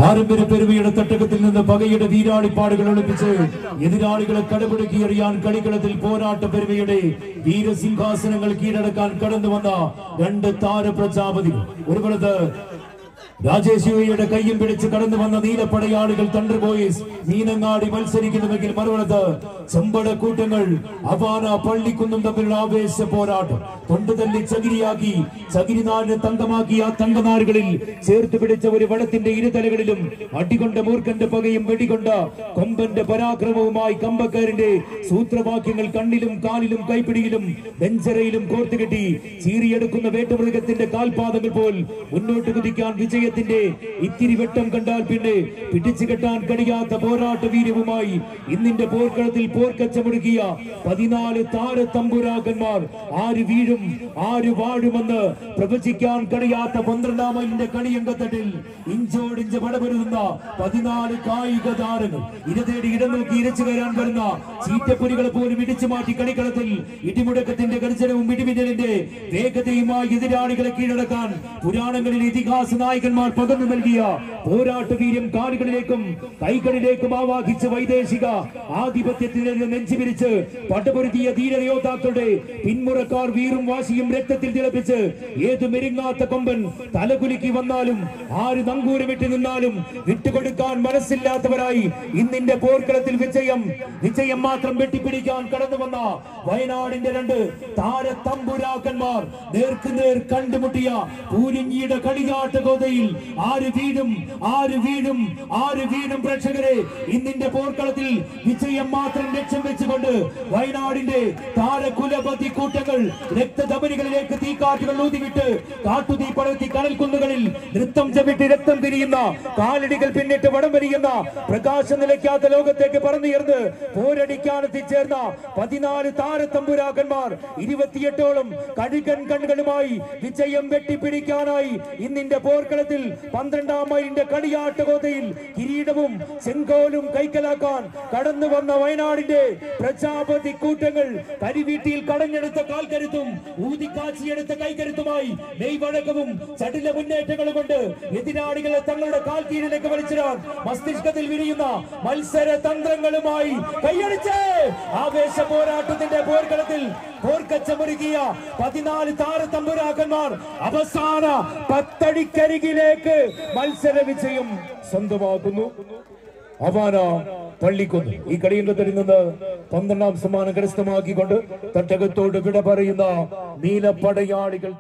പാരമ്പര്യ പെരുമയുടെ തട്ടകത്തിൽ നിന്ന് പകയുടെ വീരാളിപ്പാടുകൾ ഒളിപ്പിച്ച് എതിരാളികളെ കടപിടുക്കി എറിയാൻ കളിക്കളത്തിൽ പോരാട്ട പെരുമയുടെ വീരസിംഹാസനങ്ങൾ കീഴടക്കാൻ കടന്നു വന്ന രണ്ട് താര പ്രജാപതികൾ. ഒരു വലത് രാജേഷ് യുവയുടെ കയ്യും പിടിച്ച് കടന്നു വന്ന നീലപ്പടയാളികൾ തണ്ടർ ബോയ്സ് മീനങ്ങാടി മത്സരിക്കുന്നുവെങ്കിൽ മറുവലത്ത് ചെമ്പട കൂട്ടങ്ങൾ അവാന പള്ളിക്കുന്നും തമ്മിലുള്ള ആവേശ പോരാട്ടം. തൊണ്ടുതല്ലി ചകിരിയാക്കി ചകിരിനാടിനെ തങ്കമാക്കി ആ തങ്കനാറുകളിൽ ചേർത്ത് പിടിച്ച ഒരു വടത്തിന്റെ ഇരുതലകളിലും അടികൊണ്ട മൂർഖന്റെ പകയും വെടികൊണ്ട കൊമ്പന്റെ പരാക്രമവുമായി കമ്പക്കാരന്റെ സൂത്രവാക്യങ്ങൾ കണ്ണിലും കാലിലും കൈപ്പിടിയിലും നെഞ്ചരയിലും കോർത്തുകെട്ടി ചീറിയെടുക്കുന്ന വേട്ടമൃഗത്തിന്റെ കാൽപാദങ്ങൾ പോൽ മുന്നോട്ട് കുതിക്കാൻ വിജയ ഇത്തിരി വെട്ടം കണ്ടാൽ പിന്നെ പിടിച്ചു കെട്ടാൻ കഴിയാത്ത പോരാട്ട വീര്യവുമായി ഇന്നിന്റെ പോർക്കളത്തിൽ പോർക്കച്ചമൊടുക്കിയ 14 താരത്തമ്പുരാക്കന്മാർ ആര് വീഴും ആര് വാഴുമെന്ന് പ്രവചിക്കാൻ കഴിയാത്ത 12-ാം മൈലിന്റെ കളിയങ്കത്തട്ടിൽ ഇഞ്ചോടിഞ്ച് പടപൊരുതുന്ന 14 കായിക താരങ്ങൾ ഇരതേടി ഇടം നോക്കി ഇരച്ചു കയറാൻ വരുന്ന ചീറ്റപ്പൊരികളെ പോലും ഇടിച്ചു മാറ്റി കളിക്കളത്തിൽ ഇടിമുടക്കത്തിന്റെ ഗർജനവും ഇടിമിന്നലിന്റെ വേഗതയുമായി എതിരാളികളെ കീഴടക്കാൻ പുരാണങ്ങളിൽ ഇതിഹാസ നായകന്മാർ പകർന്നു നൽകിയ പോരാട്ട വീര്യം കാലുകളിലേക്കും കൈകളിലേക്കും ആവാഹിച്ച് വൈദേശിക ആധിപത്യത്തിനെതിരെ നെഞ്ചുപിരിച്ച് പടപൊരുതിയ ധീരയോദ്ധാക്കളുടെ പിന്മുറക്കാർ വീറും വാശിയും രക്തത്തിൽ തിളപ്പിച്ച് ഏത് മെരുങ്ങാത്ത കൊമ്പൻ തലകുലുക്കി വന്നാലും ആര് നങ്കൂരമിട്ട് നിന്നാലും വിട്ടുകൊടുക്കാൻ മനസ്സില്ലാത്തവരായി ഇന്നിന്റെ പോർക്കളത്തിൽ വിജയം മാത്രം വെട്ടിപ്പിടിക്കാൻ കടന്നു വന്ന വയനാടിന്റെ രണ്ട് താരത്തമ്പുരാക്കന്മാർ നേർക്കുനേർ കണ്ടുമുട്ടിയ പൂരിഞ്ഞിയുടെ കളിയാട്ട ഗോതയിൽ ആര് വീഴും പ്രേക്ഷകരെ ഇന്നിന്റെ പോർക്കളത്തിൽ വിജയം മാത്രം ലക്ഷ്യം വെച്ചുകൊണ്ട് വയനാടിന്റെ താരകുലപതി കൂട്ടങ്ങൾ രക്തധമനികളിലേക്ക് തീക്കാറ്റുകൾ ഊതിവിട്ട് കാട്ടുതീ പടർത്തി കടൽക്കുന്നുകളിൽ നൃത്തം ചവിട്ടി രക്തം തിരിയുന്ന കാലടികൾ പിന്നിട്ട് വടം വലിയുന്ന പ്രകാശം നിലയ്ക്കാത്ത ലോകത്തേക്ക് പറന്നുയർന്ന് പോരടിക്കാൻ എത്തിച്ചേർന്ന 14 താരത്തമ്പുരാക്കന്മാർ 28ഓളം കഴുകൻ കണ്ണുകളുമായി വിജയം വെട്ടിപ്പിടിക്കാനായി ഇന്നിന്റെ പോർക്കളത്തിൽ 12-ാം മൈലിന്റെ കളിയാട്ടഗോതയിൽ കിരീടവും ചെങ്കോലും കൈക്കലാക്കാൻ കടന്നു വന്ന വയനാടിന്റെ പ്രജാപതി കൂട്ടങ്ങൾ കരിവീട്ടിയിൽ കടഞ്ഞെടുത്ത കാൽക്കരുത്തും ഊതിക്കാച്ചിയെടുത്ത കൈക്കരുത്തുമായി നെയ്വഴക്കവും ചടില മുന്നേറ്റങ്ങളും കൊണ്ട് എതിരാളികളെ തങ്ങളുടെ കാൽ കീഴിലേക്ക് വലിച്ചിടാൻ മസ്തിഷ്കത്തിൽ വിരിയുന്ന മത്സര തന്ത്രങ്ങളുമായി കൈയടിച്ച് ആവേശ പോരാട്ടത്തിന്റെ പോർക്കളത്തിൽ പോർക്കച്ചമൊരുക്കിയ 14 താരത്തമ്പുരാക്കന്മാർ അവസാന 10 അടിക്കരികിലേക്ക് മത്സര വിജയം സ്വന്തമാക്കുന്നു. അവാന പള്ളിക്കുന്ന് ഈ കളിയങ്കത്തിൽ നിന്ന് 12-ാം സമ്മാനം കരസ്ഥമാക്കിക്കൊണ്ട് തട്ടകത്തോട് വിട പറയുന്ന നീലപ്പടയാളികൾ